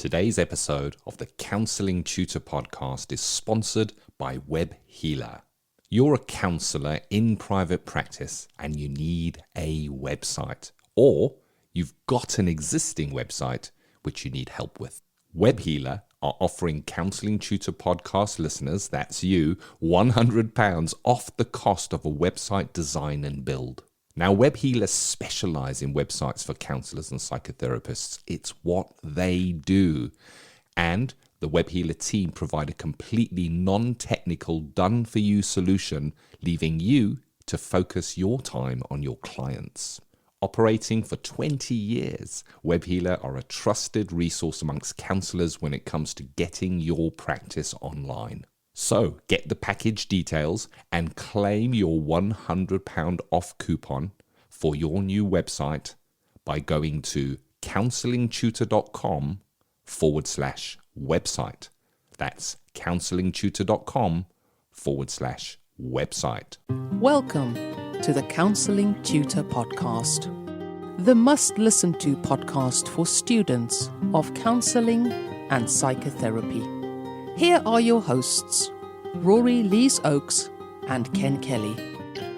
Today's episode of the Counselling Tutor Podcast is sponsored by Web Healer. You're a counsellor in private practice and you need a website, or you've got an existing website which you need help with. Web Healer are offering Counselling Tutor Podcast listeners, that's you, £100 off the cost of a website design and build. Now, Web Healer specialise in websites for counsellors and psychotherapists. It's what they do. And the Web Healer team provide a completely non-technical, done-for-you solution, leaving you to focus your time on your clients. Operating for 20 years, Web Healer are a trusted resource amongst counsellors when it comes to getting your practice online. So get the package details and claim your £100 off coupon for your new website by going to counsellingtutor.com/website. That's counsellingtutor.com/website. Welcome to the Counselling Tutor Podcast, the must-listen-to podcast for students of counselling and psychotherapy. Here are your hosts, Rory Lees-Oakes and Ken Kelly.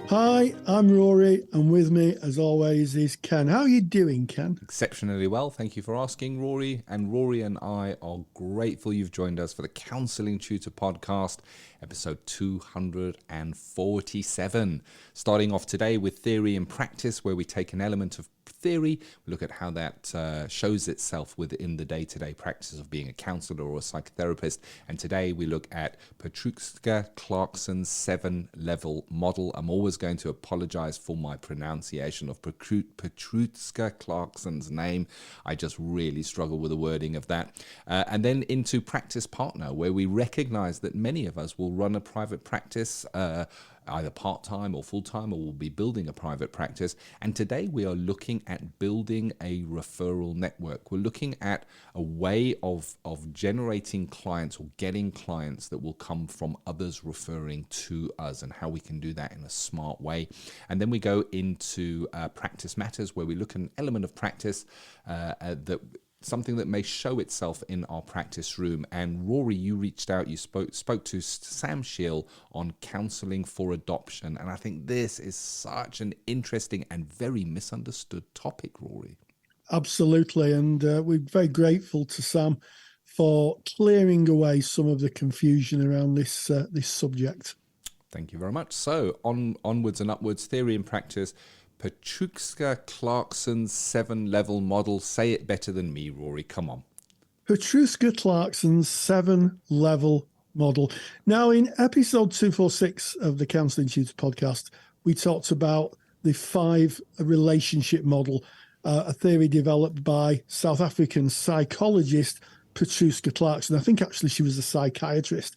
Hi, I'm Rory, and with me, as always, is Ken. How are you doing, Ken? Exceptionally well. Thank you for asking, Rory. And Rory and I are grateful you've joined us for the Counselling Tutor Podcast, episode 247. Starting off today with Theory and Practice, where we take an element of theory, we look at how that shows itself within the day-to-day practice of being a counsellor or a psychotherapist. And today we look at Petruska Clarkson's 7-level model. I'm always going to apologize for my pronunciation of Petruska Clarkson's name. I just really struggle with the wording of that. And then into Practice Partner, where we recognize that many of us will run a private practice, either part-time or full-time, or we'll be building a private practice. And today we are looking at building a referral network. We're looking at a way of generating clients or getting clients that will come from others referring to us, and how we can do that in a smart way. And then we go into Practice Matters, where we look at an element of practice that something that may show itself in our practice room. And Rory, you reached out, you spoke to Sam Shiel on counselling for adoption. And I think this is such an interesting and very misunderstood topic, Rory. Absolutely. And we're very grateful to Sam for clearing away some of the confusion around this subject. Thank you very much. So onwards and upwards, Theory and Practice. Petruska Clarkson's 7-level model. Say it better than me, Rory. Come on. Petruska Clarkson's 7-level model. Now, in episode 246 of the Counselling Tutor Podcast, we talked about the 5 relationship model, a theory developed by South African psychologist Petruska Clarkson. I think actually she was a psychiatrist.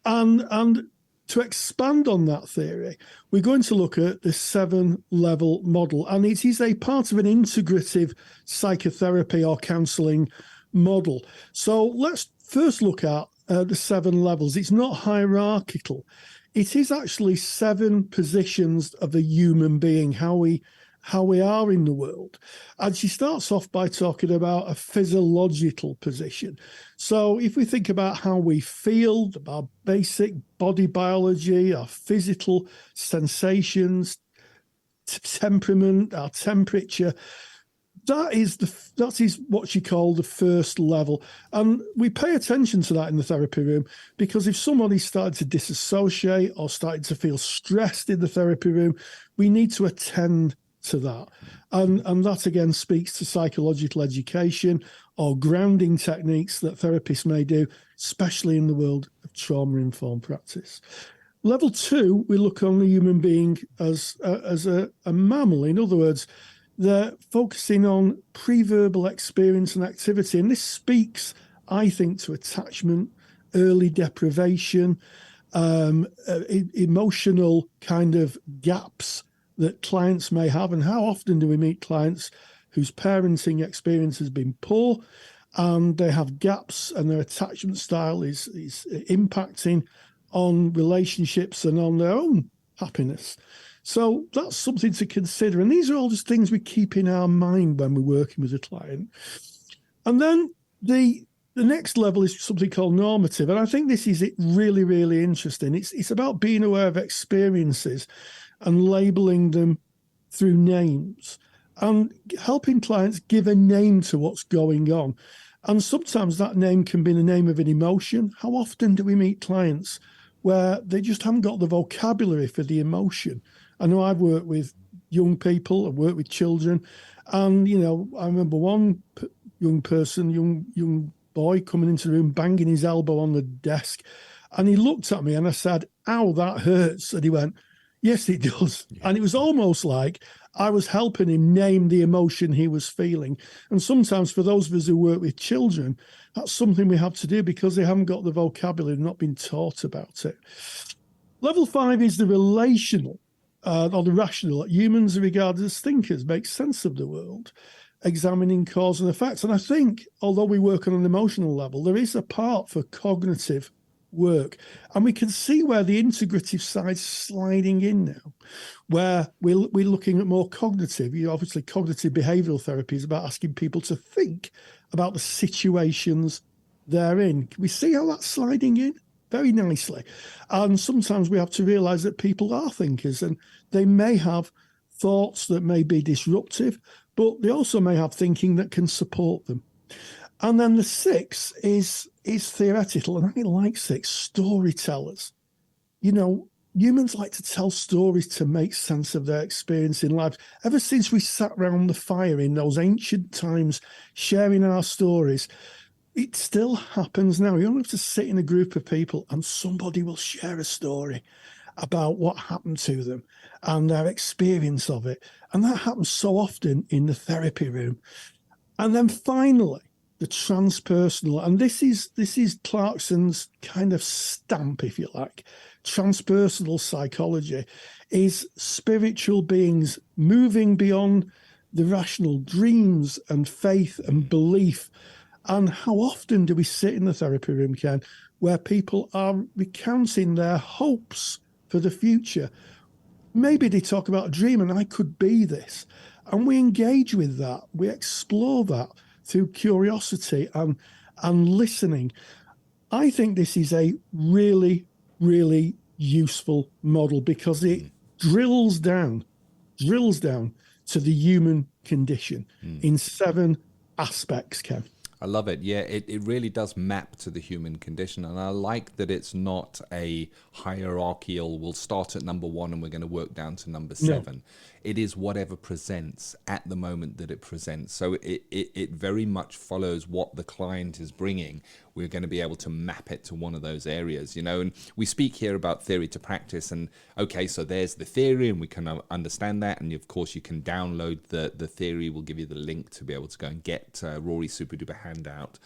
And to expand on that theory, we're going to look at the 7-level model, and it is a part of an integrative psychotherapy or counselling model. So let's first look at the 7 levels. It's not hierarchical. It is actually 7 positions of a human being, how we are in the world. And she starts off by talking about a physiological position. So if we think about how we feel, our basic body biology, our physical sensations, temperament, our temperature, that is what she called the first level. And we pay attention to that in the therapy room, because if somebody started to disassociate or started to feel stressed in the therapy room, we need to attend to that. And that again speaks to psychological education or grounding techniques that therapists may do, especially in the world of trauma-informed practice. Level 2, we look on the human being as a mammal. In other words, they're focusing on pre-verbal experience and activity. And this speaks, I think, to attachment, early deprivation, emotional kind of gaps that clients may have. And how often do we meet clients whose parenting experience has been poor, and they have gaps, and their attachment style is impacting on relationships and on their own happiness. So that's something to consider. And these are all just things we keep in our mind when we're working with a client. And then the The next level is something called normative. And I think this is really, really interesting. It's about being aware of experiences and labeling them through names and helping clients give a name to what's going on. And sometimes that name can be the name of an emotion. How often do we meet clients where they just haven't got the vocabulary for the emotion? I know I've worked with young people, I've worked with children, and, I remember one young boy coming into the room, banging his elbow on the desk. And he looked at me and I said, "Ow, that hurts." And he went, "Yes, it does." Yeah. And it was almost like I was helping him name the emotion he was feeling. And sometimes for those of us who work with children, that's something we have to do because they haven't got the vocabulary, not been taught about it. Level 5 is the relational or the rational. Humans are regarded as thinkers, make sense of the world, examining cause and effects. And I think, although we work on an emotional level, there is a part for cognitive work. And we can see where the integrative side's sliding in now, where we're looking at more cognitive. Obviously, cognitive behavioral therapy is about asking people to think about the situations they're in. Can we see how that's sliding in? Very nicely. And sometimes we have to realize that people are thinkers and they may have thoughts that may be disruptive, but they also may have thinking that can support them. And then the 6 is theoretical, and I like 6, storytellers. Humans like to tell stories to make sense of their experience in life. Ever since we sat around the fire in those ancient times, sharing our stories, it still happens now. You don't have to sit in a group of people and somebody will share a story about what happened to them and their experience of it. And that happens so often in the therapy room. And then finally, the transpersonal, and this is Clarkson's kind of stamp, if you like. Transpersonal psychology is spiritual beings moving beyond the rational, dreams and faith and belief. And how often do we sit in the therapy room, Ken, where people are recounting their hopes for the future? Maybe they talk about a dream and I could be this. And we engage with that. We explore that through curiosity and listening. I think this is a really, really useful model because it drills down to the human condition in 7 aspects, Ken. I love it. Yeah, it really does map to the human condition. And I like that it's not a hierarchical, we'll start at number 1 and we're going to work down to number 7. No. It is whatever presents at the moment that it presents. So it very much follows what the client is bringing. We're going to be able to map it to one of those areas, and we speak here about theory to practice. And okay, so there's the theory and we can understand that. And of course you can download the theory. We'll give you the link to be able to go and get Rory's super duper handout,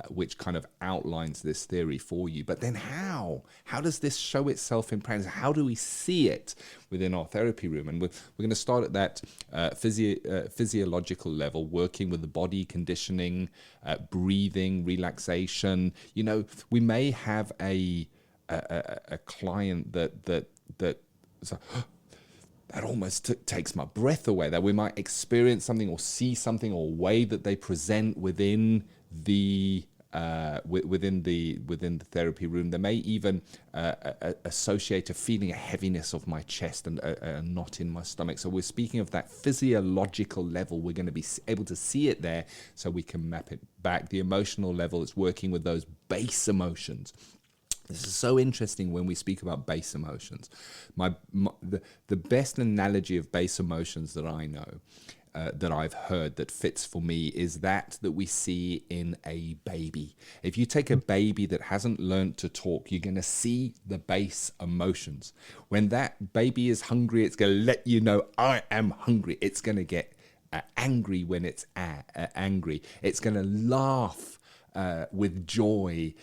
which kind of outlines this theory for you. But then how does this show itself in practice? How do we see it within our therapy room? And we're going to start at that physiological level, working with the body, conditioning, breathing, relaxation. We may have a client that almost takes my breath away, that we might experience something or see something or way that they present within the therapy room. They may even associate a feeling, a heaviness of my chest and a knot in my stomach. So we're speaking of that physiological level. We're going to be able to see it there so we can map it back. The emotional level is working with those base emotions. This is so interesting when we speak about base emotions. The best analogy of base emotions that I know, that I've heard that fits for me, is that we see in a baby. If you take a baby that hasn't learned to talk, you're going to see the base emotions. When that baby is hungry, it's going to let you know, I am hungry. It's going to get angry when it's angry. It's going to laugh with joy.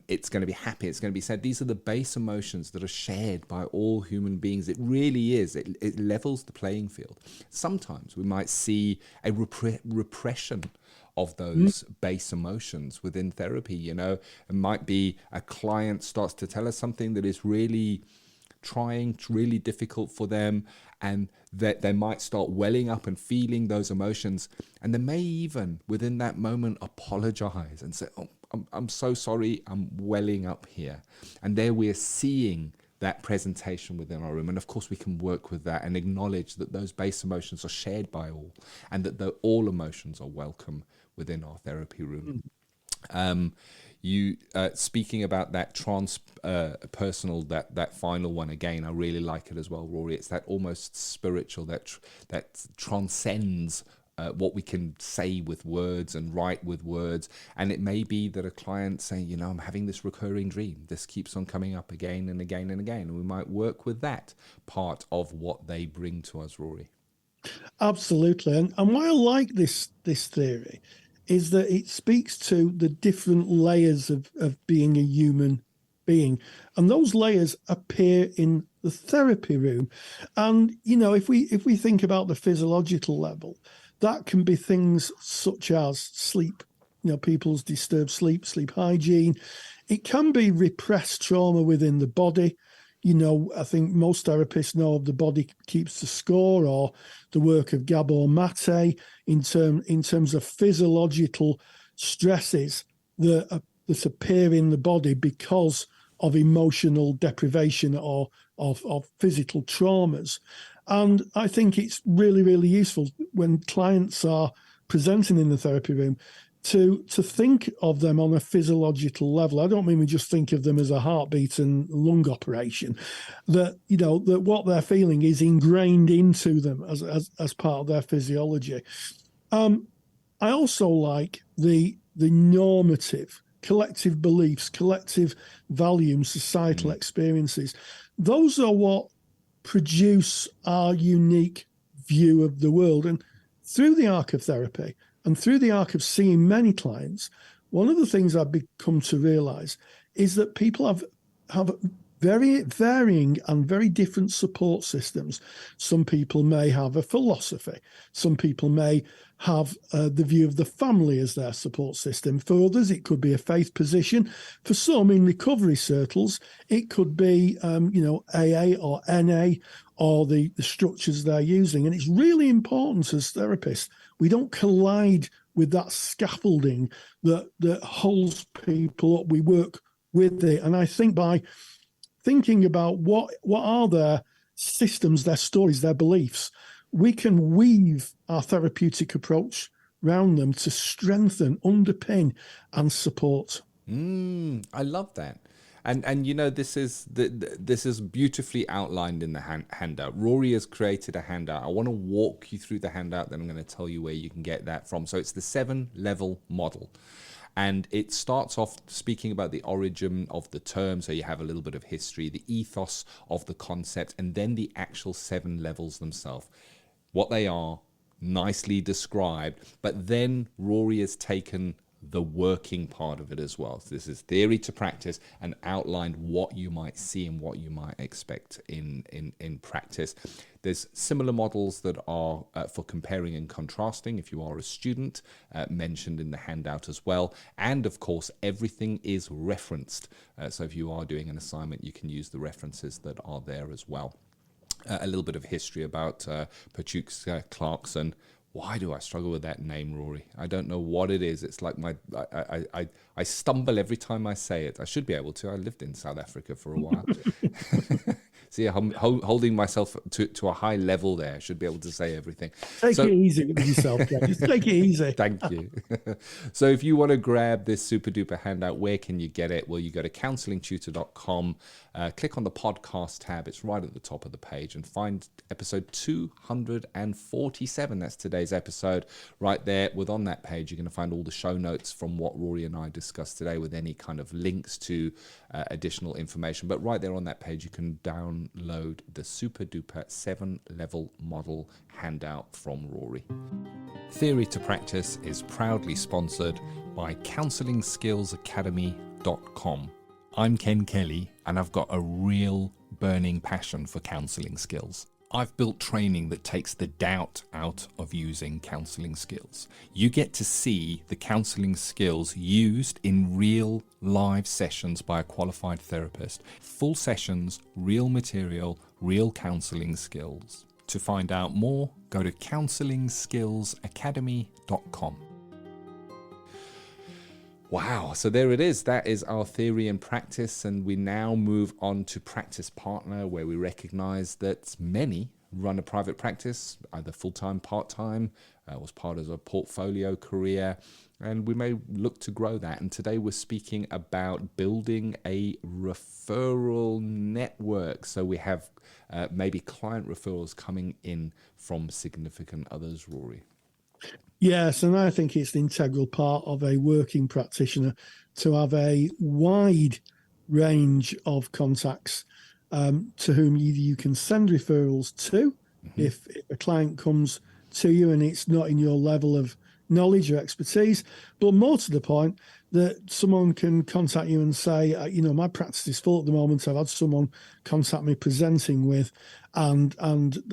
It's going to be happy. It's going to be sad. These are the base emotions that are shared by all human beings. It really is. It levels the playing field. Sometimes we might see a repression of those base emotions within therapy. It might be a client starts to tell us something that is really trying, really difficult for them, and that they might start welling up and feeling those emotions, and they may even within that moment apologize and say, oh, I'm so sorry, I'm welling up here. And there we're seeing that presentation within our room. And of course we can work with that and acknowledge that those base emotions are shared by all, and that all emotions are welcome within our therapy room. You speaking about that personal, that final one again, I really like it as well, Rory. It's that almost spiritual, that transcends what we can say with words and write with words. And it may be that a client saying, I'm having this recurring dream. This keeps on coming up again and again and again. And we might work with that part of what they bring to us, Rory. Absolutely. And why I like this theory is that it speaks to the different layers of being a human being. And those layers appear in the therapy room. And, if we think about the physiological level, that can be things such as sleep, people's disturbed sleep hygiene. It can be repressed trauma within the body. I think most therapists know of the body keeps the score, or the work of Gabor Mate in terms of physiological stresses that appear in the body because of emotional deprivation or of physical traumas. And I think it's really, really useful when clients are presenting in the therapy room to think of them on a physiological level. I don't mean we just think of them as a heartbeat and lung operation, that what they're feeling is ingrained into them as part of their physiology. I also like the normative, collective beliefs, collective values, societal experiences. Those are what produce our unique view of the world. And through the arc of therapy and through the arc of seeing many clients, one of the things I've become to realize is that people have very varying and very different support systems. Some people may have a philosophy. Some people may have the view of the family as their support system. For others, it could be a faith position. For some, in recovery circles, it could be, AA or NA or the structures they're using. And it's really important as therapists, we don't collide with that scaffolding that holds people up. We work with it. And I think by thinking about what are their systems, their stories, their beliefs, we can weave our therapeutic approach around them to strengthen, underpin, and support. I love that. And this is beautifully outlined in the handout. Rory has created a handout. I want to walk you through the handout, then I'm going to tell you where you can get that from. So it's the 7-level model. And it starts off speaking about the origin of the term. So you have a little bit of history, the ethos of the concept, and then the actual 7 levels themselves. What they are, nicely described. But then Rory has taken the working part of it as well. So this is theory to practice, and outlined what you might see and what you might expect in practice. There's similar models that are for comparing and contrasting if you are a student, mentioned in the handout as well. And of course, everything is referenced. So if you are doing an assignment, you can use the references that are there as well. A little bit of history about Petruska Clarkson. Why do I struggle with that name, Rory? I don't know what it is. It's like I stumble every time I say it. I should be able to. I lived in South Africa for a while. See, I'm holding myself to a high level there. I should be able to say everything. Take it easy with yourself, guys. Just take it easy. Thank you. So if you want to grab this super duper handout, where can you get it? Well, you go to counsellingtutor.com, click on the podcast tab. It's right at the top of the page, and find episode 247. That's today's episode right there. On that page, you're going to find all the show notes from what Rory and I discussed today, with any kind of links to additional information. But right there on that page, you can download the super duper 7-level model handout from Rory. Theory to Practice is proudly sponsored by CounsellingSkillsAcademy.com. I'm Ken Kelly, and I've got a real burning passion for counselling skills. I've built training that takes the doubt out of using counselling skills. You get to see the counselling skills used in real live sessions by a qualified therapist. Full sessions, real material, real counselling skills. To find out more, go to counsellingskillsacademy.com. Wow, so there it is. That is our theory and practice, and we now move on to practice partner, where we recognize that many run a private practice, either full-time, part-time, or as part of a portfolio career, and we may look to grow that. And today we're speaking about building a referral network. So we have maybe client referrals coming in from significant others, Rory. Yes, and I think it's the integral part of a working practitioner to have a wide range of contacts to whom either you can send referrals to, if a client comes to you and it's not in your level of knowledge or expertise, but more to the point that someone can contact you and say, my practice is full at the moment. I've had someone contact me presenting with, and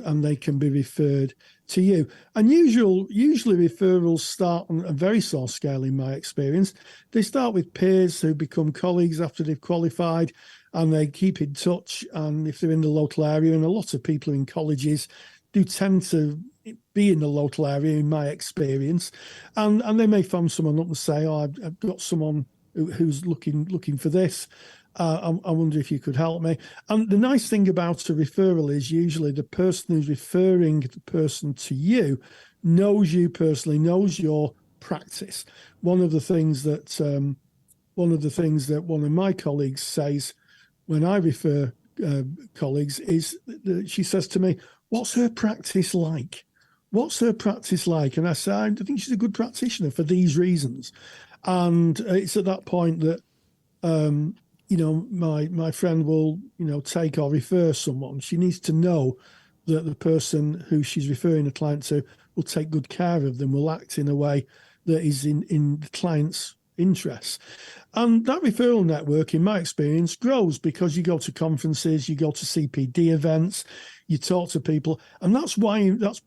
they can be referred to you. And usually referrals start on a very small scale, in my experience. They start with peers who become colleagues after they've qualified, and they keep in touch. And if they're in the local area, and a lot of people in colleges do tend to be in the local area, in my experience, and they may phone someone up and say, I've got someone who's looking for this. I wonder if you could help me. And the nice thing about a referral is usually the person who's referring the person to you knows you personally, knows your practice. One of the things that one of my colleagues says when I refer colleagues is that she says to me, "What's her practice like? What's her practice like?" And I say, "I think she's a good practitioner for these reasons." And it's at that point that my friend will take or refer someone. She needs to know that the person who she's referring a client to will take good care of them, will act in a way that is in the client's interests. And that referral network, in my experience, grows because you go to conferences, you go to CPD events, you talk to people. And that's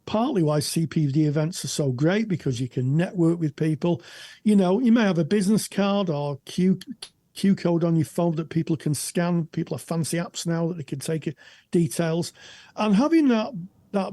partly why CPD events are so great, because you can network with people. You may have a business card or Q code on your phone that people can scan. People have fancy apps now that they can take details. And having that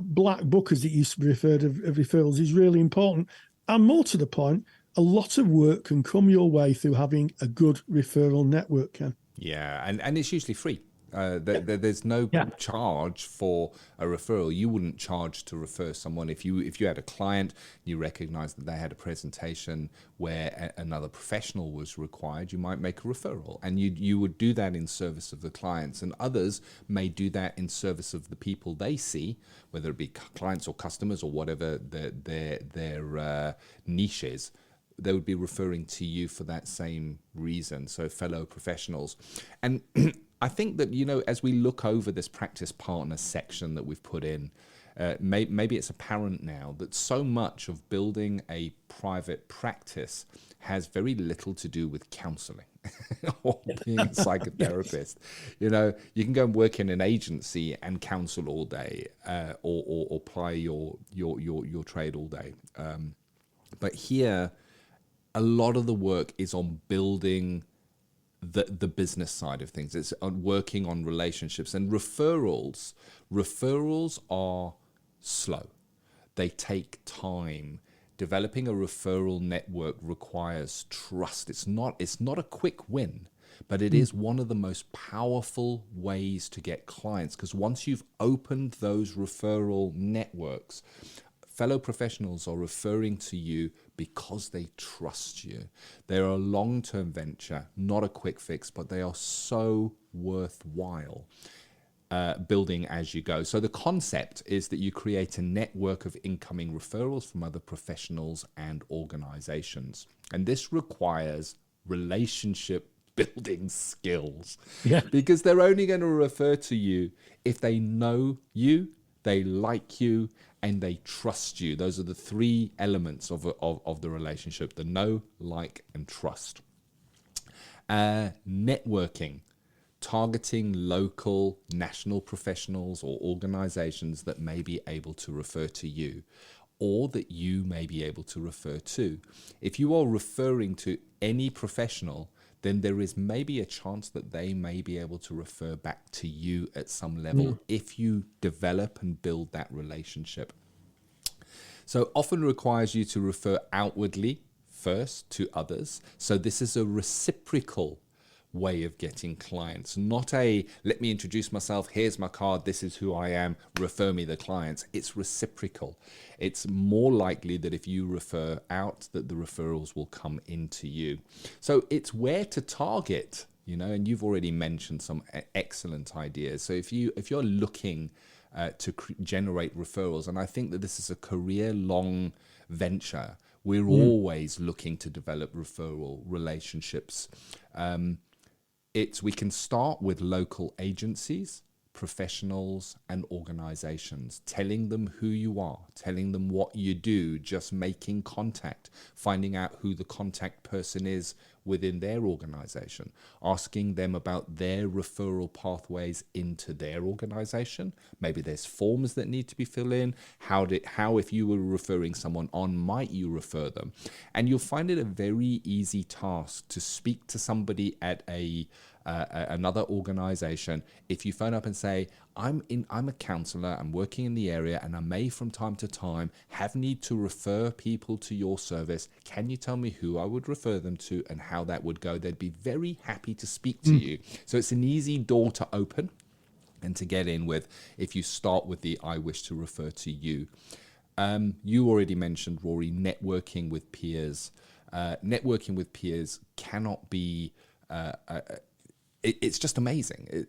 black book, as it used to be referred of referrals, is really important. And more to the point, a lot of work can come your way through having a good referral network, Ken. Yeah, and it's usually free. There's no charge for a referral. You wouldn't charge to refer someone if you had a client, you recognize that they had a presentation where another professional was required, you might make a referral, and you would do that in service of the clients. And others may do that in service of the people they see, whether it be clients or customers or whatever their niche is. They would be referring to you for that same reason. So fellow professionals. And I think that, as we look over this practice partner section that we've put in, maybe it's apparent now that so much of building a private practice has very little to do with counselling or being a psychotherapist. You can go and work in an agency and counsel all day, or ply your trade all day. But here, a lot of the work is on building the business side of things. It's on working on relationships, and referrals are slow. They take time. Developing a referral network requires trust. It's not a quick win, but it is one of the most powerful ways to get clients, because once you've opened those referral networks, fellow professionals are referring to you because they trust you. They're a long-term venture, not a quick fix, but they are so worthwhile building as you go. So the concept is that you create a network of incoming referrals from other professionals and organizations. And this requires relationship building skills, because they're only going to refer to you if they know you, they like you, and they trust you. Those are the three elements of the relationship: the know, like, and trust. Networking targeting local, national professionals or organizations that may be able to refer to you, or that you may be able to refer to. If you are referring to any professional, then there is maybe a chance that they may be able to refer back to you at some level if you develop and build that relationship. So often requires you to refer outwardly first to others. So this is a reciprocal way of getting clients, not a let me introduce myself, here's my card, this is who I am, refer me the clients. It's reciprocal. It's more likely that if you refer out, that the referrals will come into you. So it's where to target, and you've already mentioned some excellent ideas. So if you're looking to generate referrals, and I think that this is a career-long venture, we're always looking to develop referral relationships. We can start with local agencies, professionals, and organizations, telling them who you are, telling them what you do, just making contact, finding out who the contact person is within their organization, asking them about their referral pathways into their organization. Maybe there's forms that need to be filled in. How if you were referring someone on, might you refer them? And you'll find it a very easy task to speak to somebody at another organization. If you phone up and say, I'm a counselor, I'm working in the area, and I may from time to time have need to refer people to your service. Can you tell me who I would refer them to and how that would go? They'd be very happy to speak to you. So it's an easy door to open and to get in with if you start with the I wish to refer to you. You already mentioned, Rory, networking with peers. Networking with peers cannot be... It's just amazing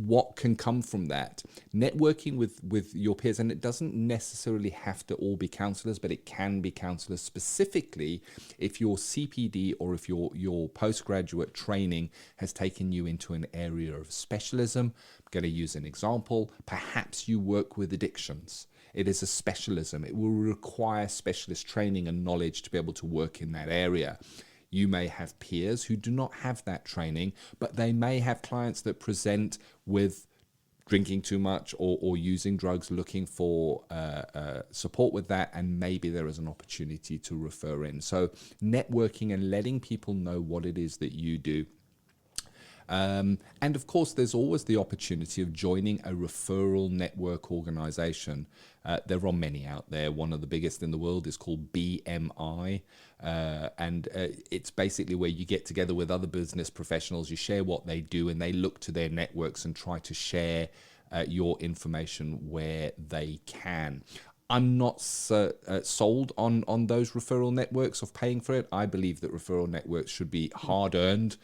what can come from that. Networking with your peers, and it doesn't necessarily have to all be counselors, but it can be counselors, specifically if your CPD or if your postgraduate training has taken you into an area of specialism. I'm going to use an example. Perhaps you work with addictions. It is a specialism. It will require specialist training and knowledge to be able to work in that area. You may have peers who do not have that training, but they may have clients that present with drinking too much or using drugs, looking for support with that, and maybe there is an opportunity to refer in. So networking and letting people know what it is that you do. And of course, there's always the opportunity of joining a referral network organization. There are many out there. One of the biggest in the world is called BMI. And it's basically where you get together with other business professionals, you share what they do, and they look to their networks and try to share your information where they can. I'm not sold on those referral networks of paying for it. I believe that referral networks should be hard-earned,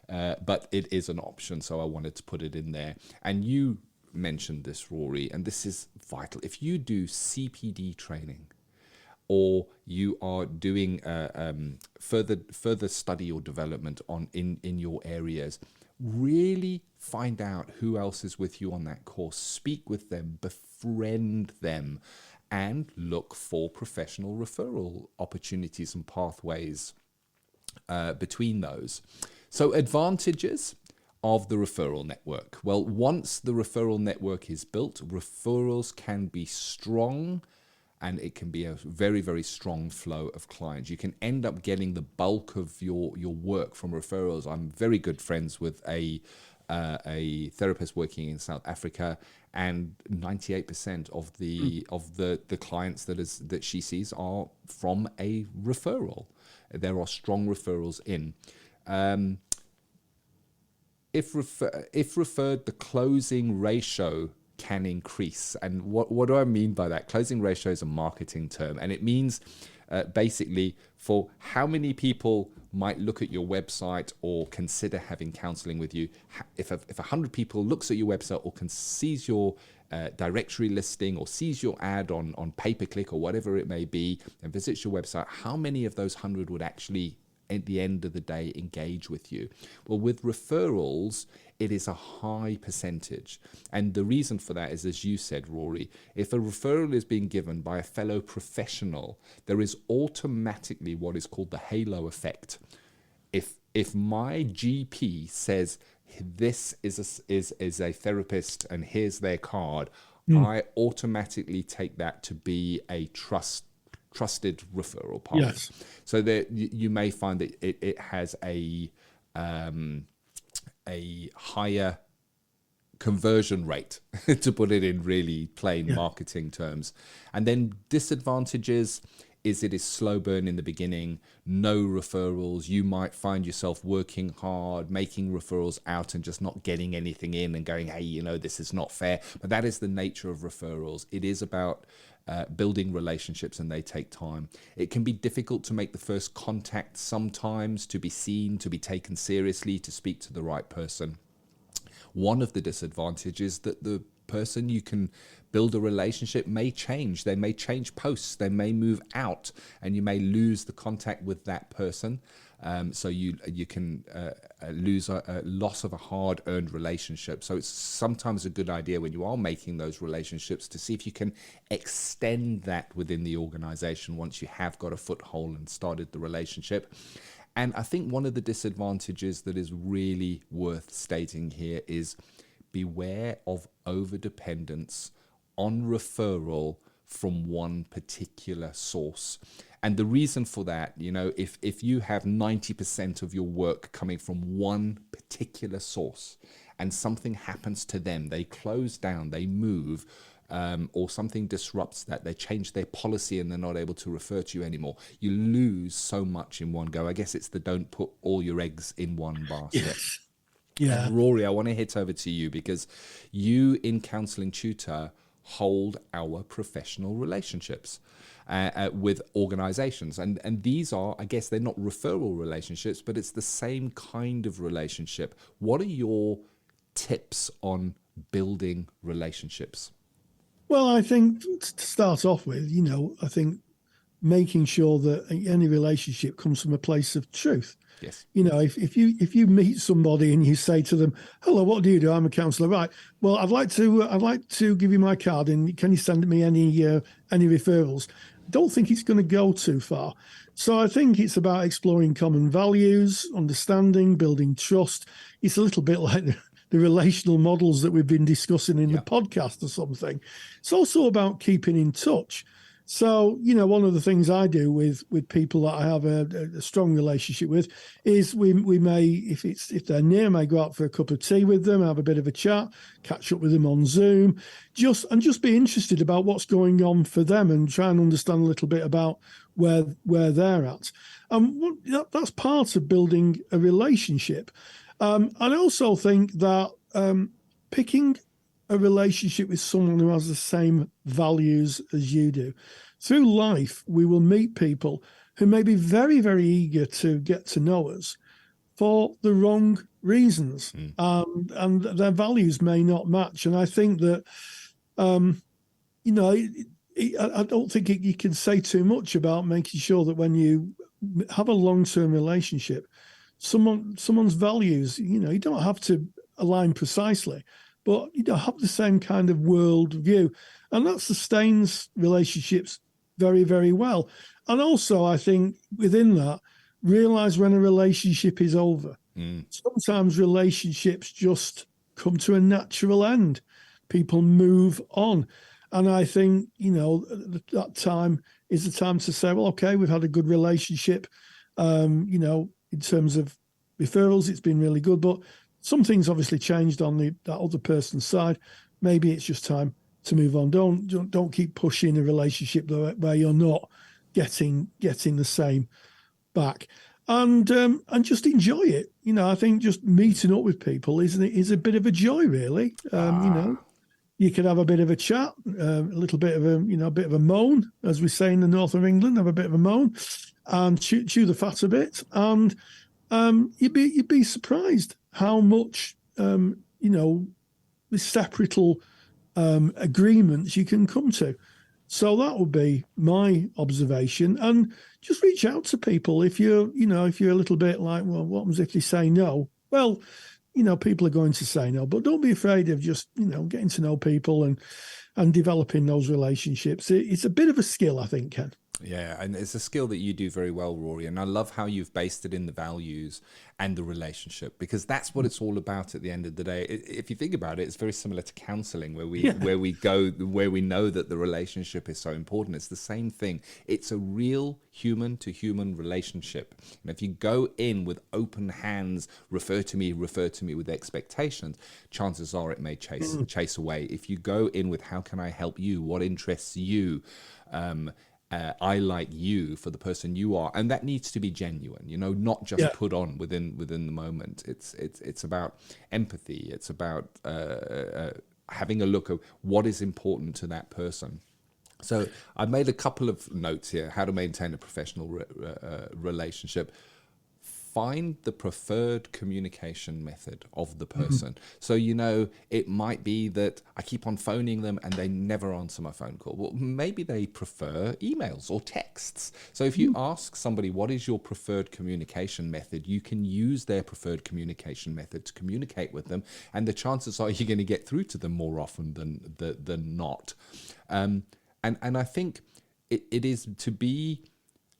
but it is an option, so I wanted to put it in there. And you mentioned this, Rory, and this is vital. If you do CPD training, or you are doing further study or development in your areas, really find out who else is with you on that course. Speak with them, befriend them, and look for professional referral opportunities and pathways between those. So advantages of the referral network. Well, once the referral network is built, referrals can be strong, and it can be a very, very strong flow of clients. You can end up getting the bulk of your work from referrals. I'm very good friends with a therapist working in South Africa, and 98% of the clients that she sees are from a referral. There are strong referrals in. If referred, the closing ratio can increase. And what do I mean by that? Closing ratio is a marketing term, and it means basically for how many people might look at your website or consider having counseling with you. If 100 people looks at your website or sees your directory listing or sees your ad on pay-per-click or whatever it may be and visits your website, how many of those 100 would actually at the end of the day engage with you? Well, with referrals, it is a high percentage. And the reason for that is, as you said, Rory, if a referral is being given by a fellow professional, there is automatically what is called the halo effect. If If my GP says this is a therapist and here's their card, I automatically take that to be a trusted referral path. Yes. So that you may find that it has a higher conversion rate, to put it in really plain marketing terms. And then disadvantages is it is slow burn in the beginning, no referrals. You might find yourself working hard, making referrals out and just not getting anything in and going, hey, this is not fair. But that is the nature of referrals. It is about building relationships, and they take time. It can be difficult to make the first contact sometimes, to be seen, to be taken seriously, to speak to the right person. One of the disadvantages that the person you can build a relationship may change. They may change posts. They may move out, and you may lose the contact with that person. So you can lose a loss of a hard-earned relationship. So it's sometimes a good idea when you are making those relationships to see if you can extend that within the organization once you have got a foothold and started the relationship. And I think one of the disadvantages that is really worth stating here is beware of overdependence on referral from one particular source. And the reason for that, if you have 90% of your work coming from one particular source and something happens to them, they close down, they move, or something disrupts that, they change their policy and they're not able to refer to you anymore, you lose so much in one go. I guess it's the don't put all your eggs in one basket. Yes. Yeah. And Rory, I want to hit over to you because you in Counselling Tutor hold our professional relationships with organizations. And these are, I guess, they're not referral relationships, but it's the same kind of relationship. What are your tips on building relationships? Well, I think to start off with, I think making sure that any relationship comes from a place of truth. Yes. If you meet somebody and you say to them, "Hello, what do you do? I'm a counsellor." Right. Well, I'd like to give you my card, and can you send me any referrals? I don't think it's going to go too far. So I think it's about exploring common values, understanding, building trust. It's a little bit like the relational models that we've been discussing in the podcast or something. It's also about keeping in touch. So, one of the things I do with people that I have a strong relationship with is we may, if they're near, may go out for a cup of tea with them, have a bit of a chat, catch up with them on Zoom, just be interested about what's going on for them and try and understand a little bit about where they're at. That's part of building a relationship. I also think that picking a relationship with someone who has the same values as you do. Through life, we will meet people who may be very, very eager to get to know us for the wrong reasons, and their values may not match. And I think that, I don't think you can say too much about making sure that when you have a long-term relationship, someone's values, you don't have to align precisely, but have the same kind of world view. And that sustains relationships very, very well. And also, I think within that, realize when a relationship is over. Sometimes relationships just come to a natural end. People move on. And I think, that time is the time to say, well, okay, we've had a good relationship. In terms of referrals, it's been really good, but some things obviously changed on that other person's side. Maybe it's just time to move on. Don't keep pushing a relationship where you're not getting the same back, and just enjoy it. I think just meeting up with people is a bit of a joy, really. You could have a bit of a chat, a little bit of a bit of a moan, as we say in the north of England. Have a bit of a moan, and chew the fat a bit, and you'd be surprised how much separate agreements you can come to. So that would be my observation. And just reach out to people if you're a little bit like, well, what happens if they say no? Well, people are going to say no, but don't be afraid of just getting to know people and developing those relationships. It's a bit of a skill, I think, Ken. Yeah, and it's a skill that you do very well, Rory. And I love how you've based it in the values and the relationship, because that's what it's all about at the end of the day. If you think about it, it's very similar to counseling, where we know that the relationship is so important. It's the same thing. It's a real human to human relationship. And if you go in with open hands, refer to me with expectations, chances are it may chase away. If you go in with, how can I help you? What interests you? I like you for the person you are, and that needs to be genuine, not just put on within the moment. It's about empathy. It's about having a look at what is important to that person. So I made a couple of notes here: how to maintain a professional relationship. Find the preferred communication method of the person. So, it might be that I keep on phoning them and they never answer my phone call. Well, maybe they prefer emails or texts. So if you ask somebody, what is your preferred communication method, you can use their preferred communication method to communicate with them. And the chances are you're going to get through to them more often than not. And I think it is to be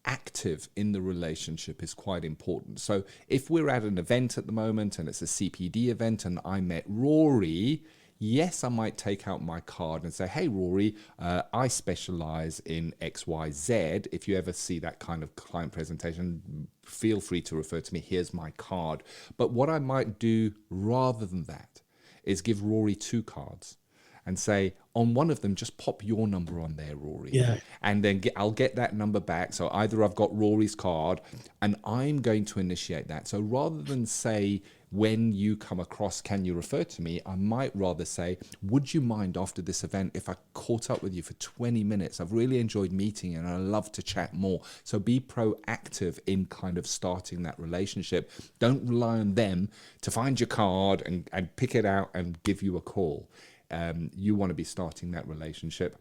active in the relationship is quite important. So if we're at an event at the moment and it's a CPD event and I met Rory, yes, I might take out my card and say, hey, Rory, I specialize in XYZ. If you ever see that kind of client presentation, feel free to refer to me. Here's my card. But what I might do rather than that is give Rory 2 cards and say, on one of them, just pop your number on there, Rory. Yeah. And then I'll get that number back. So either I've got Rory's card and I'm going to initiate that. So rather than say, when you come across, can you refer to me? I might rather say, would you mind after this event if I caught up with you for 20 minutes? I've really enjoyed meeting you and I'd love to chat more. So be proactive in kind of starting that relationship. Don't rely on them to find your card and pick it out and give you a call. You want to be starting that relationship.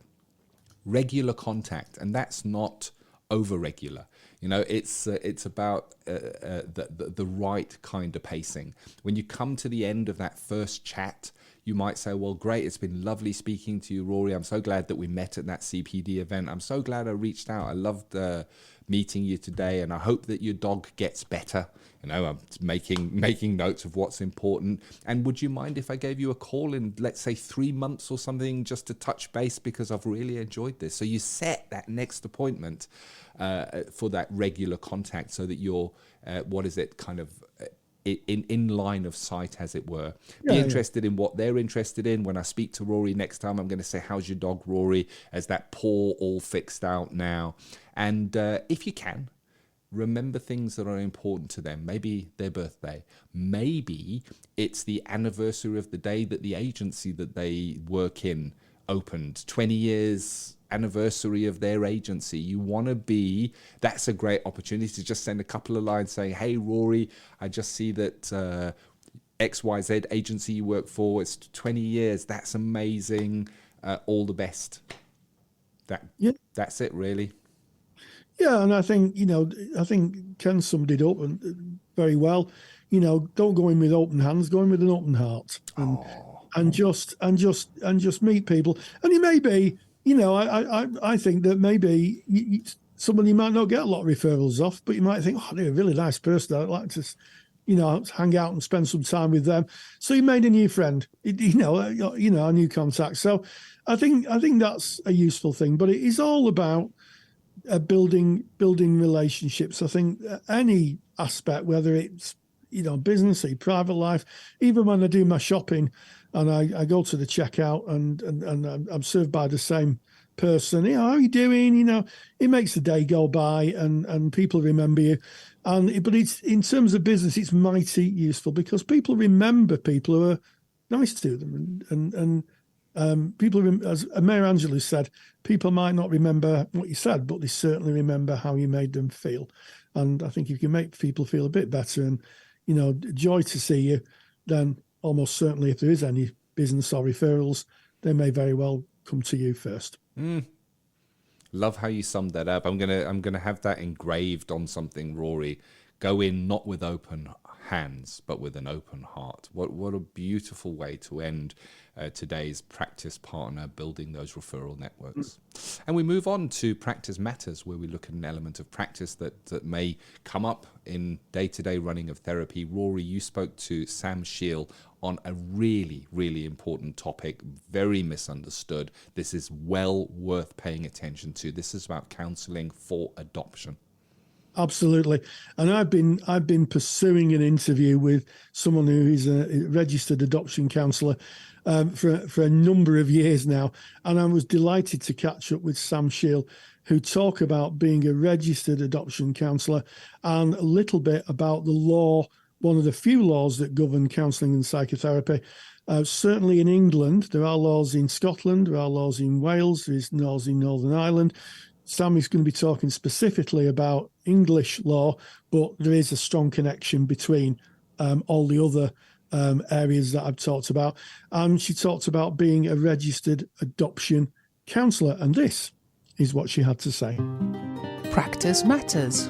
Regular contact, and that's not over regular. It's about the right kind of pacing. When you come to the end of that first chat, you might say, well, great, it's been lovely speaking to you, Rory. I'm so glad that we met at that CPD event. I'm so glad I reached out. I loved meeting you today, and I hope that your dog gets better. I'm making notes of what's important. And would you mind if I gave you a call in, let's say, 3 months or something, just to touch base, because I've really enjoyed this. So you set that next appointment for that regular contact, so that you're in line of sight, as it were. Be interested in what they're interested in. When I speak to Rory next time, I'm going to say, how's your dog, Rory? Is that paw all fixed out now? And if you can, remember things that are important to them. Maybe their birthday. Maybe it's the anniversary of the day that the agency that they work in opened. 20 years anniversary of their agency. You want to be, that's a great opportunity to just send a couple of lines saying, hey, Rory, I just see that XYZ agency you work for, it's 20 years. That's amazing. All the best. That's it, really. Yeah, and I think Ken summed it up very well. Don't go in with open hands, go in with an open heart, and just meet people. And it may be, I think that maybe somebody might not get a lot of referrals off, but you might think, oh, they're a really nice person. I'd like to, hang out and spend some time with them. So you made a new friend, a new contact. So I think that's a useful thing. But it is all about building relationships. I think any aspect, whether it's business or private life, even when I do my shopping and I go to the checkout and I'm served by the same person, how are you doing? It makes the day go by and people remember you. But it's, in terms of business, it's mighty useful because people remember people who are nice to them and people, as Mayor Angelou said, people might not remember what you said, but they certainly remember how you made them feel. And I think if you can make people feel a bit better and, joy to see you, then almost certainly if there is any business or referrals, they may very well come to you first. Love how you summed that up. I'm gonna have that engraved on something, Rory, go in not with open hands, but with an open heart. What a beautiful way to end today's practice partner, building those referral networks. And we move on to Practice Matters, where we look at an element of practice that may come up in day-to-day running of therapy. Rory, you spoke to Sam Shiel on a really, really important topic, very misunderstood. This is well worth paying attention to. This is about counselling for adoption. Absolutely. And I've been pursuing an interview with someone who is a registered adoption counsellor for a number of years now. And I was delighted to catch up with Sam Shiel, who talk about being a registered adoption counsellor and a little bit about the law, one of the few laws that govern counselling and psychotherapy. Certainly in England, there are laws in Scotland, there are laws in Wales, there is laws in Northern Ireland. Sam is going to be talking specifically about English law, but there is a strong connection between all the other areas that I've talked about. And she talked about being a registered adoption counsellor, and this is what she had to say. Practice Matters.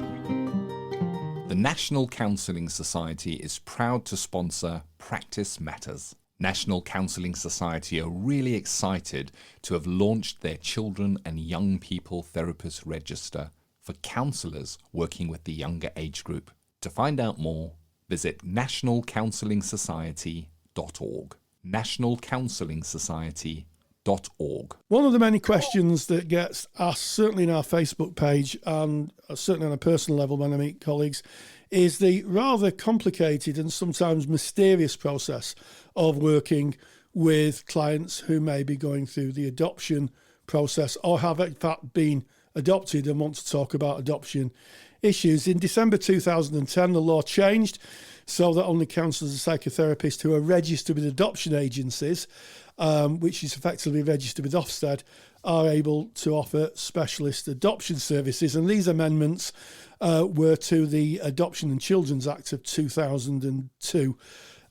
The National Counselling Society is proud to sponsor Practice Matters. National Counselling Society are really excited to have launched their Children and Young People Therapist Register for counsellors working with the younger age group. To find out more, visit nationalcounselingsociety.org. nationalcounselingsociety.org. One of the many questions that gets asked, certainly in our Facebook page and certainly on a personal level when I meet colleagues, is the rather complicated and sometimes mysterious process of working with clients who may be going through the adoption process or have in fact been adopted and want to talk about adoption issues. In December 2010, the law changed so that only counsellors and psychotherapists who are registered with adoption agencies, which is effectively registered with Ofsted, are able to offer specialist adoption services. And these amendments were to the Adoption and Children's Act of 2002.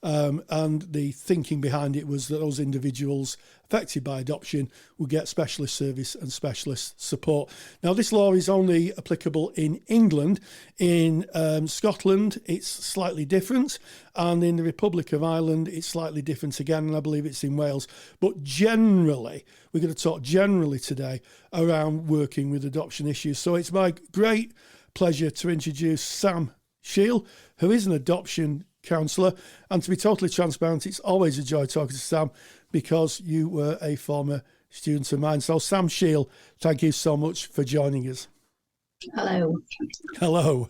And the thinking behind it was that those individuals affected by adoption would get specialist service and specialist support. Now, this law is only applicable in England. In Scotland, it's slightly different. And in the Republic of Ireland, it's slightly different again. And I believe it's in Wales. But generally, we're going to talk generally today around working with adoption issues. So it's my great pleasure to introduce Sam Shiel, who is an adoption counsellor. And to be totally transparent, it's always a joy talking to Sam because you were a former student of mine. So Sam Shiel, thank you so much for joining us. Hello. Hello.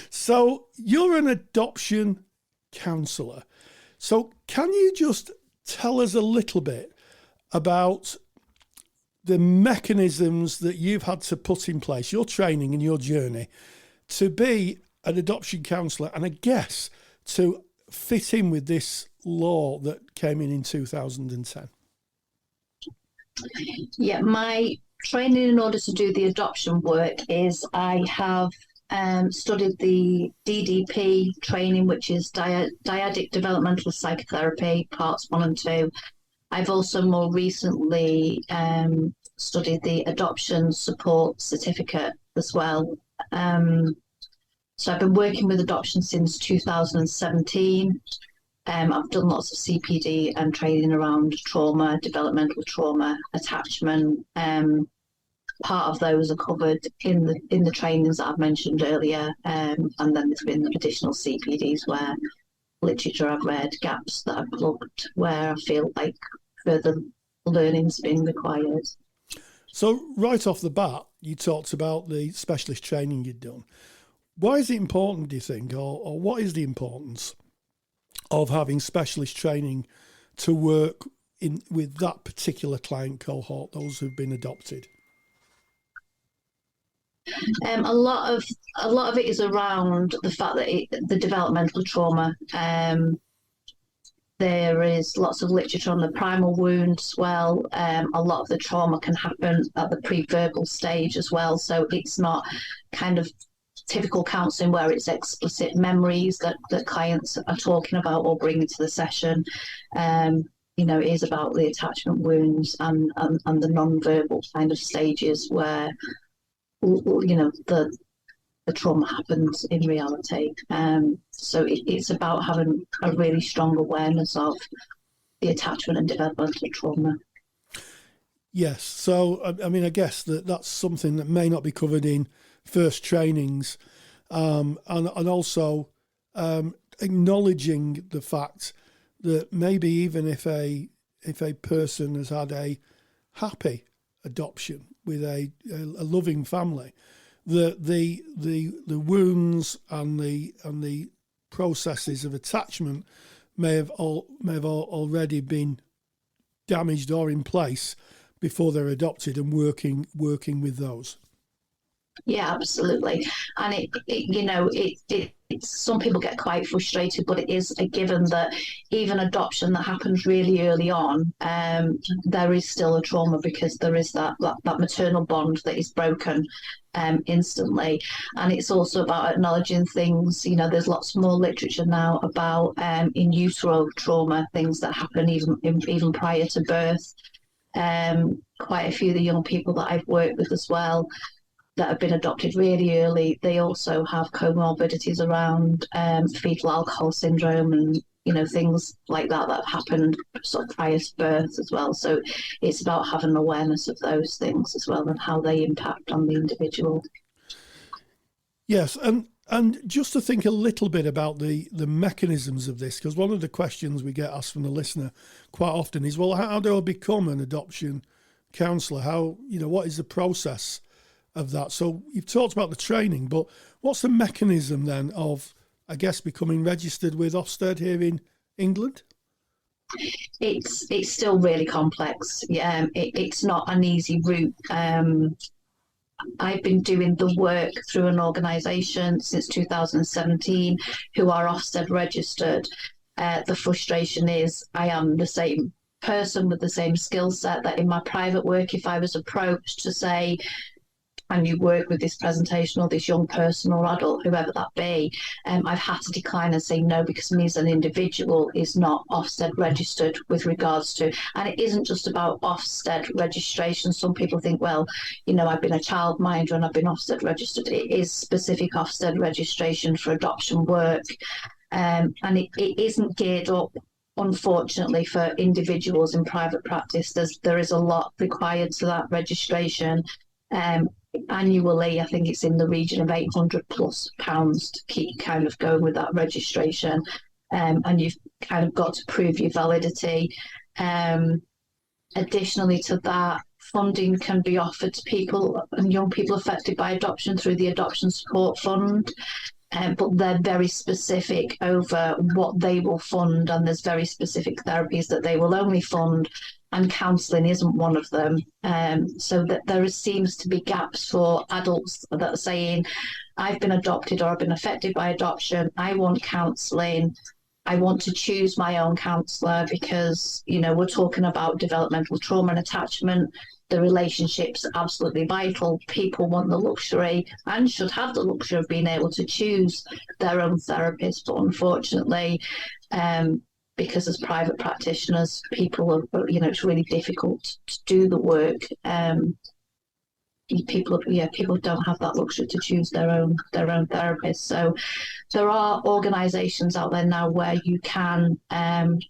So you're an adoption counsellor. So can you just tell us a little bit about the mechanisms that you've had to put in place, your training and your journey to be an adoption counsellor, and I guess to fit in with this law that came in 2010? Yeah, my training in order to do the adoption work is I have studied the DDP training, which is dyadic developmental psychotherapy, parts 1 and 2. I've also more recently studied the adoption support certificate as well. So I've been working with adoption since 2017. I've done lots of CPD and training around trauma, developmental trauma, attachment. Part of those are covered in the trainings that I've mentioned earlier. And then there's been additional CPDs where literature I've read, gaps that I've plugged, where I feel like further learning's been required. So right off the bat, you talked about the specialist training you'd done. Why is it important, do you think, or what is the importance of having specialist training to work with that particular client cohort, those who've been adopted? A lot of it is around the fact that the developmental trauma. There is lots of literature on the primal wound as well. A lot of the trauma can happen at the pre-verbal stage as well. So it's not kind of typical counselling where it's explicit memories that clients are talking about or bringing to the session. It is about the attachment wounds and the non-verbal kind of stages where, the the trauma happens in reality. So it's about having a really strong awareness of the attachment and developmental trauma. Yes. So, I mean, I guess that's something that may not be covered in first trainings, and also acknowledging the fact that maybe even if a person has had a happy adoption with a loving family, the wounds and the processes of attachment may have already been damaged or in place before they're adopted, and working with those. Yeah, absolutely. And it's some people get quite frustrated, but it is a given that even adoption that happens really early on, there is still a trauma, because there is that maternal bond that is broken instantly. And it's also about acknowledging things. There's lots more literature now about in utero trauma, things that happen even prior to birth. Quite a few of the young people that I've worked with as well that have been adopted really early, they also have comorbidities around fetal alcohol syndrome and things like that have happened sort of prior to birth as well. So it's about having awareness of those things as well and how they impact on the individual. Yes, and just to think a little bit about the mechanisms of this, because one of the questions we get asked from the listener quite often is, well, how do I become an adoption counsellor? How, what is the process of that? So you've talked about the training, but what's the mechanism then of, I guess, becoming registered with Ofsted here in England? It's still really complex. Yeah, it's not an easy route. I've been doing the work through an organisation since 2017 who are Ofsted registered. The frustration is I am the same person with the same skill set that in my private work, if I was approached to say, and you work with this presentation or this young person or adult, whoever that be, I've had to decline and say no, because me as an individual is not Ofsted registered with regards to, and it isn't just about Ofsted registration. Some people think, well, I've been a childminder and I've been Ofsted registered. It is specific Ofsted registration for adoption work, and it isn't geared up, unfortunately, for individuals in private practice. There is a lot required to that registration. Annually, I think it's in the region of £800+ to keep kind of going with that registration, and you've kind of got to prove your validity. Additionally to that, funding can be offered to people and young people affected by adoption through the Adoption Support Fund, but they're very specific over what they will fund, and there's very specific therapies that they will only fund, and counselling isn't one of them. So that there seems to be gaps for adults that are saying, I've been adopted or I've been affected by adoption, I want counselling, I want to choose my own counsellor, because, we're talking about developmental trauma and attachment. The relationship's absolutely vital. People want the luxury and should have the luxury of being able to choose their own therapist, but unfortunately, because as private practitioners, people are, it's really difficult to do the work. People don't have that luxury to choose their own therapist. So there are organisations out there now where you can kind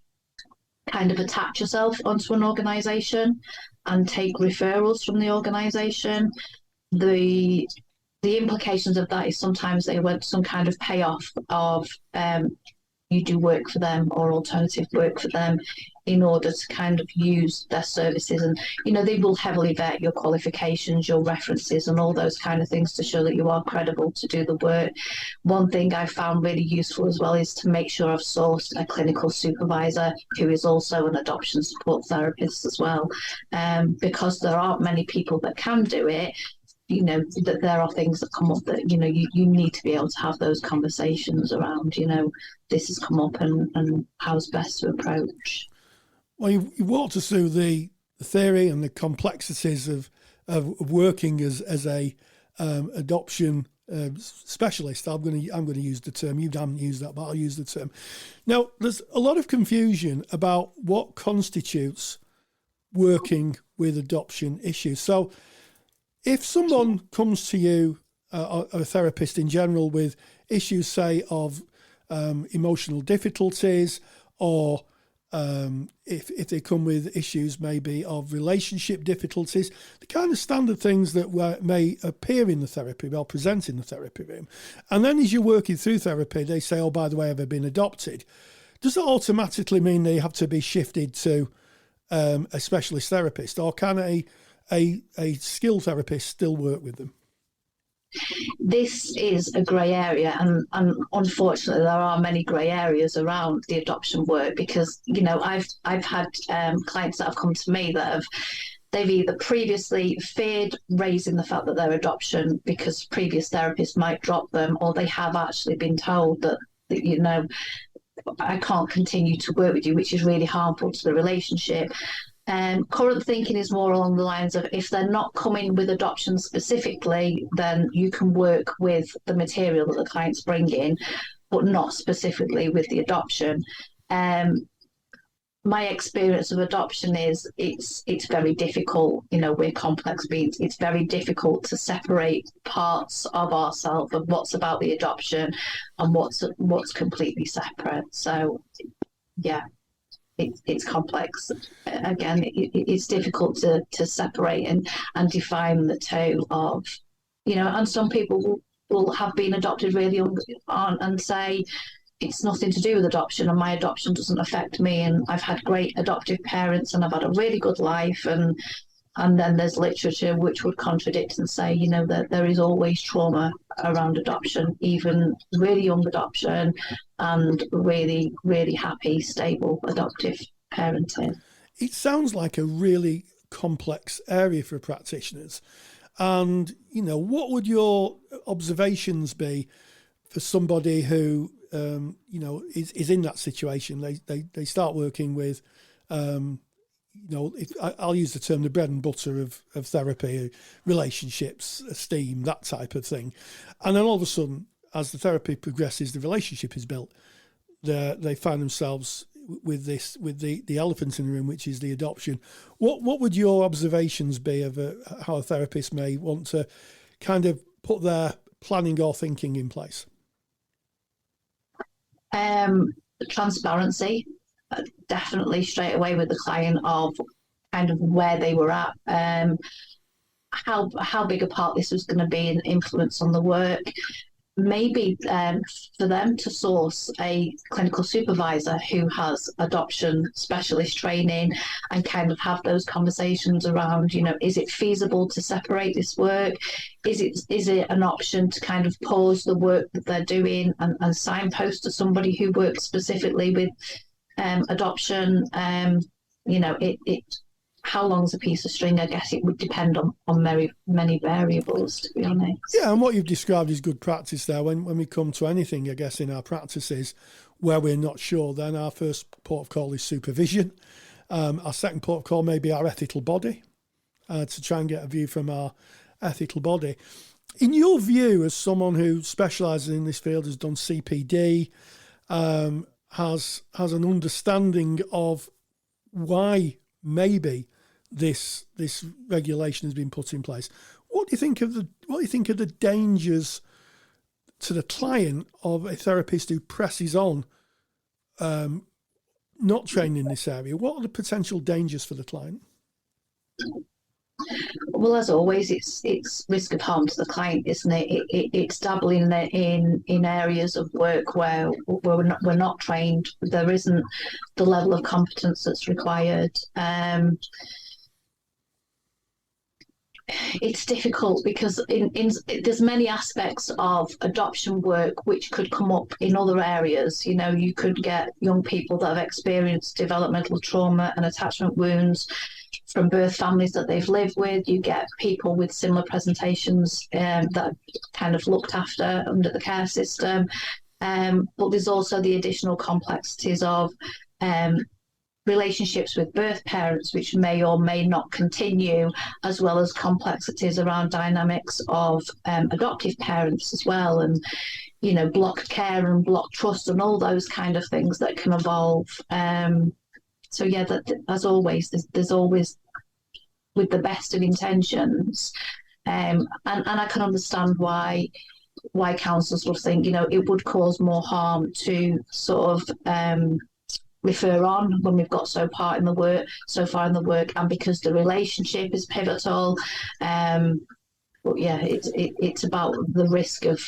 of attach yourself onto an organisation and take referrals from the organisation. The implications of that is sometimes they want some kind of payoff of you do work for them or alternative work for them in order to kind of use their services. And, they will heavily vet your qualifications, your references and all those kind of things to show that you are credible to do the work. One thing I found really useful as well is to make sure I've sourced a clinical supervisor who is also an adoption support therapist as well, because there aren't many people that can do it. That there are things that come up that, you need to be able to have those conversations around, this has come up and how's best to approach. Well, you walked us through the theory and the complexities of working as a adoption specialist. I'm going to use the term. You haven't used that, but I'll use the term. Now, there's a lot of confusion about what constitutes working with adoption issues. So if someone comes to you or a therapist in general with issues, say, of emotional difficulties, or if they come with issues maybe of relationship difficulties, the kind of standard things that may appear in the therapy or present in the therapy room. And then as you're working through therapy, they say, oh, by the way, have I been adopted? Does that automatically mean they have to be shifted to a specialist therapist, or can a skilled therapist still work with them? This is a grey area, and unfortunately there are many grey areas around the adoption work, because I've had clients that have come to me that they've either previously feared raising the fact that they're adoption because previous therapists might drop them, or they have actually been told that I can't continue to work with you, which is really harmful to the relationship. Current thinking is more along the lines of, if they're not coming with adoption specifically, then you can work with the material that the clients bring in, but not specifically with the adoption. My experience of adoption is it's very difficult. We're complex beings. It's very difficult to separate parts of ourselves of what's about the adoption and what's completely separate. So, yeah. It's complex. Again, it's difficult to separate and define the two of, and some people will have been adopted really young on and say it's nothing to do with adoption, and my adoption doesn't affect me, and I've had great adoptive parents and I've had a really good life, and then there's literature which would contradict and say, that there is always trauma around adoption, even really young adoption and really, really happy, stable adoptive parenting. It sounds like a really complex area for practitioners. And, what would your observations be for somebody who, is in that situation? They start working with, I'll use the term the bread and butter of therapy, relationships, esteem, that type of thing. And then all of a sudden, as the therapy progresses, the relationship is built. They find themselves with the elephant in the room, which is the adoption. What would your observations be of how a therapist may want to kind of put their planning or thinking in place? Transparency. Definitely straight away with the client of kind of where they were at, how big a part this was going to be an influence on the work. Maybe for them to source a clinical supervisor who has adoption specialist training and kind of have those conversations around, is it feasible to separate this work? Is it an option to kind of pause the work that they're doing and signpost to somebody who works specifically with adoption? How long's a piece of string? I guess it would depend on many variables, to be honest. Yeah, and what you've described is good practice there. When we come to anything, I guess, in our practices where we're not sure, then our first port of call is supervision. Our second port of call may be our ethical body, to try and get a view from our ethical body. In your view, as someone who specialises in this field, has done CPD, has an understanding of why maybe this regulation has been put in place, what do you think of the dangers to the client of a therapist who presses on, not trained in this area? What are the potential dangers for the client? Well, as always, it's risk of harm to the client, isn't it? It's dabbling in areas of work where we're not trained. There isn't the level of competence that's required. It's difficult because there's many aspects of adoption work which could come up in other areas. You could get young people that have experienced developmental trauma and attachment wounds from birth families that they've lived with. You get people with similar presentations that are kind of looked after under the care system. But there's also the additional complexities of relationships with birth parents, which may or may not continue, as well as complexities around dynamics of adoptive parents as well, and block care and block trust and all those kind of things that can evolve. So as always, there's always, with the best of intentions, And I can understand why counsellors will think, it would cause more harm to sort of refer on when we've got so far in the work, and because the relationship is pivotal. But yeah, it's about the risk of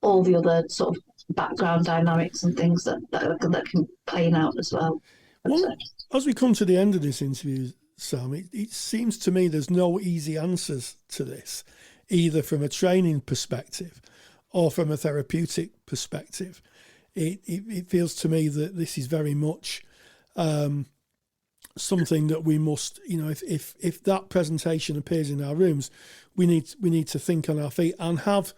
all the other sort of background dynamics and things that can play out as well. Well, as we come to the end of this interview, Sam, it seems to me there's no easy answers to this, either from a training perspective or from a therapeutic perspective. It feels to me that this is very much something that we must, if that presentation appears in our rooms, we need to think on our feet and have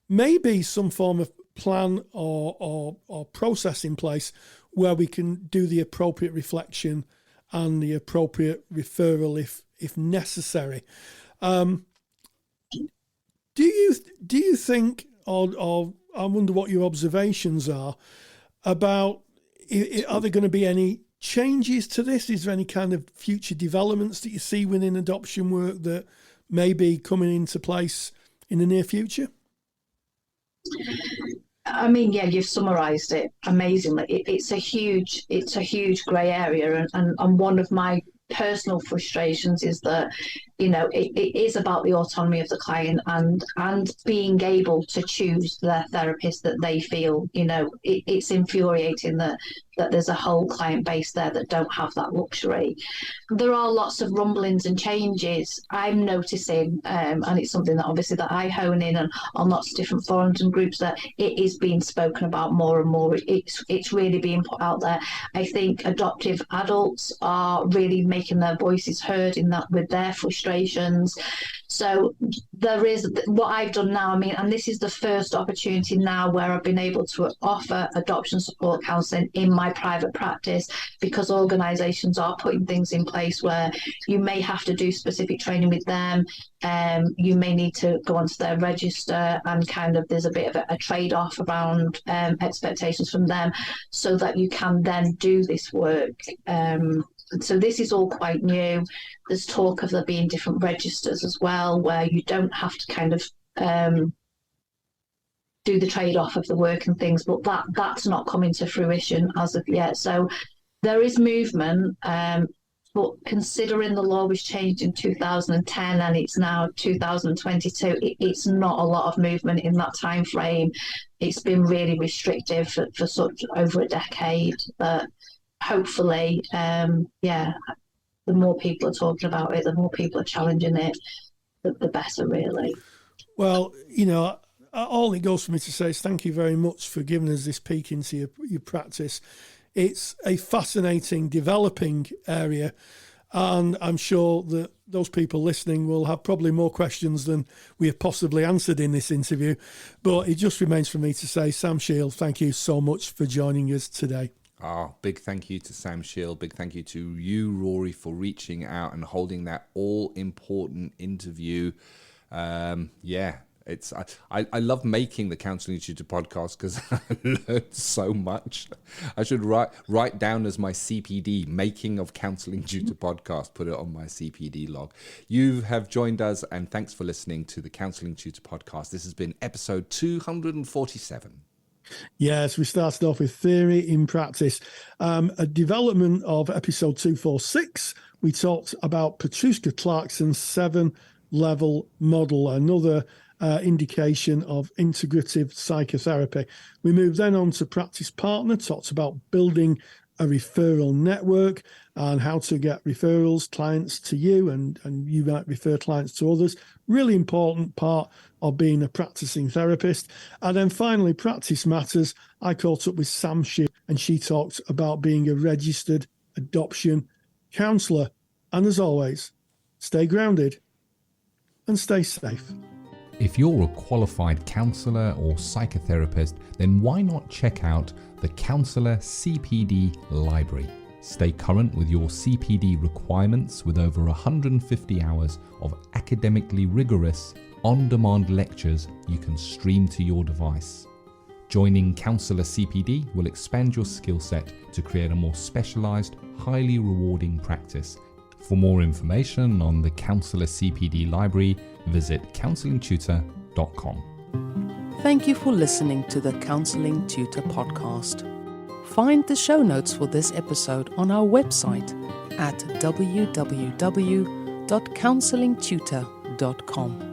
maybe some form of plan or process in place where we can do the appropriate reflection and the appropriate referral if necessary. Do you think, or I wonder what your observations are about, are there going to be any changes to this? Is there any kind of future developments that you see within adoption work that may be coming into place in the near future? I mean, yeah, you've summarised it amazingly. It's a huge grey area, and one of my personal frustrations is that it is about the autonomy of the client and being able to choose their therapist that they feel. It's infuriating that there's a whole client base there that don't have that luxury. There are lots of rumblings and changes I'm noticing, and it's something that obviously that I hone in on lots of different forums and groups, that it is being spoken about more and more. It's really being put out there. I think adoptive adults are really making their voices heard in that with their frustrations. So there is what I've done now. I mean, and this is the first opportunity now where I've been able to offer adoption support counselling in my private practice, because organisations are putting things in place where you may have to do specific training with them. You may need to go onto their register, and kind of there's a bit of a trade-off around expectations from them, so that you can then do this work. So this is all quite new. There's talk of there being different registers as well, where you don't have to kind of do the trade-off of the work and things, but that's not coming to fruition as of yet. So there is movement, but considering the law was changed in 2010 and it's now 2022, it's not a lot of movement in that time frame. It's been really restrictive for such over a decade, but hopefully, the more people are talking about it, the more people are challenging it, the better, really. Well, all it goes for me to say is thank you very much for giving us this peek into your practice. It's a fascinating, developing area, and I'm sure that those people listening will have probably more questions than we have possibly answered in this interview. But it just remains for me to say, Sam Shield, thank you so much for joining us today. Oh, big thank you to Sam Shield. Big thank you to you, Rory, for reaching out and holding that all-important interview. I love making the Counselling Tutor Podcast because I learned so much. I should write down as my CPD, making of Counselling Tutor Podcast, put it on my CPD log. You have joined us, and thanks for listening to the Counselling Tutor Podcast. This has been episode 247. Yes, we started off with theory in practice. A development of episode 246, we talked about Petruska Clarkson's 7-level model, another indication of integrative psychotherapy. We moved then on to practice partner, talked about building a referral network and how to get referrals, clients to you, and you might refer clients to others. Really important part of being a practicing therapist. And then finally, practice matters. I caught up with Sam Shield, and she talked about being a registered adoption counsellor. And as always, stay grounded and stay safe. If you're a qualified counsellor or psychotherapist, then why not check out the Counsellor CPD Library? Stay current with your CPD requirements with over 150 hours of academically rigorous, on-demand lectures you can stream to your device. Joining Counsellor CPD will expand your skill set to create a more specialised, highly rewarding practice For more information on the Counsellor CPD Library, visit counsellingtutor.com. Thank you for listening to the Counselling Tutor Podcast. Find the show notes for this episode on our website at www.counsellingtutor.com.